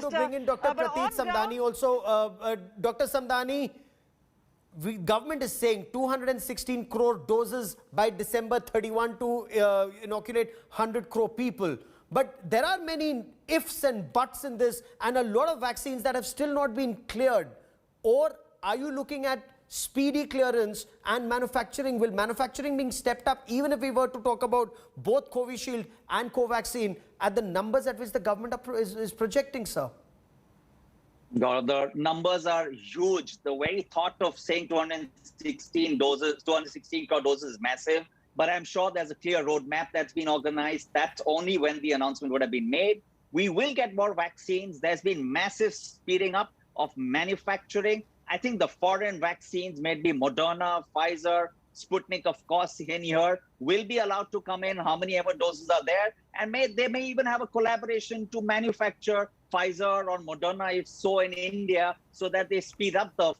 want to bring in Dr. Prateek Samdani also. Dr. Samdani, government is saying 216 crore doses by December 31 to inoculate 100 crore people. But there are many ifs and buts in this, and a lot of vaccines that have still not been cleared. Or are you looking at speedy clearance and manufacturing? Will manufacturing being stepped up, even if we were to talk about both Covishield and Covaxin, at the numbers at which the government is projecting, sir? The numbers are huge. The very thought of saying 216 crore doses is massive. But I'm sure there's a clear roadmap that's been organized. That's only when the announcement would have been made. We will get more vaccines. There's been massive speeding up of manufacturing. I think the foreign vaccines, maybe Moderna, Pfizer, Sputnik, of course, in here, will be allowed to come in, how many ever doses are there. And they may even have a collaboration to manufacture Pfizer or Moderna, if so, in India, so that they speed up the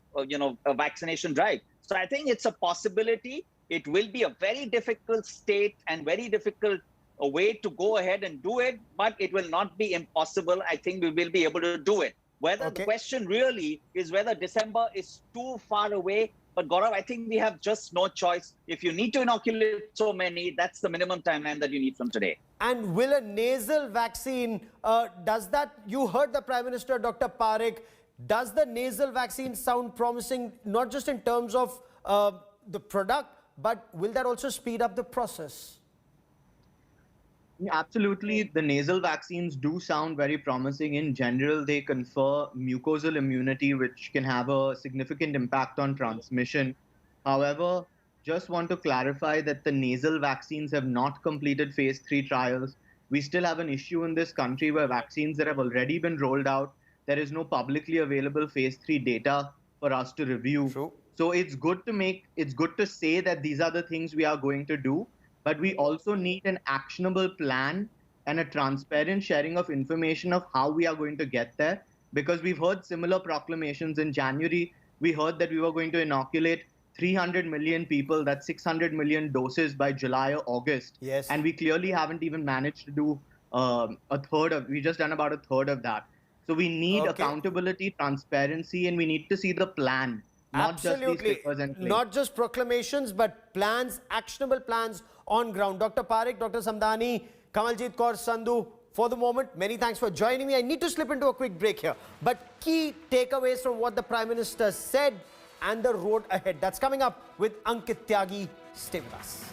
vaccination drive. So I think it's a possibility. It will be a very difficult state and very difficult way to go ahead and do it, but it will not be impossible. I think we will be able to do it. The question really is whether December is too far away. But Gaurav, I think we have just no choice. If you need to inoculate so many, that's the minimum timeline that you need from today. And will a nasal vaccine, you heard the Prime Minister, Dr. Parekh, does the nasal vaccine sound promising, not just in terms of the product, but will that also speed up the process? Absolutely. The nasal vaccines do sound very promising. In general, they confer mucosal immunity, which can have a significant impact on transmission. However, just want to clarify that the nasal vaccines have not completed phase 3 trials. We still have an issue in this country where vaccines that have already been rolled out, there is no publicly available phase 3 data for us to review. True. So it's good to say that these are the things we are going to do. But we also need an actionable plan and a transparent sharing of information of how we are going to get there. Because we've heard similar proclamations in January. We heard that we were going to inoculate 300 million people, that's 600 million doses by July or August. Yes. And we clearly haven't even managed to do we just done about a third of that. So we need accountability, transparency, and we need to see the plan. Absolutely. Not just proclamations, but plans, actionable plans on ground. Dr. Parekh, Dr. Samdani, Kamaljeet Kaur Sandhu, for the moment, many thanks for joining me. I need to slip into a quick break here. But key takeaways from what the Prime Minister said and the road ahead. That's coming up with Ankit Tyagi. Stay with us.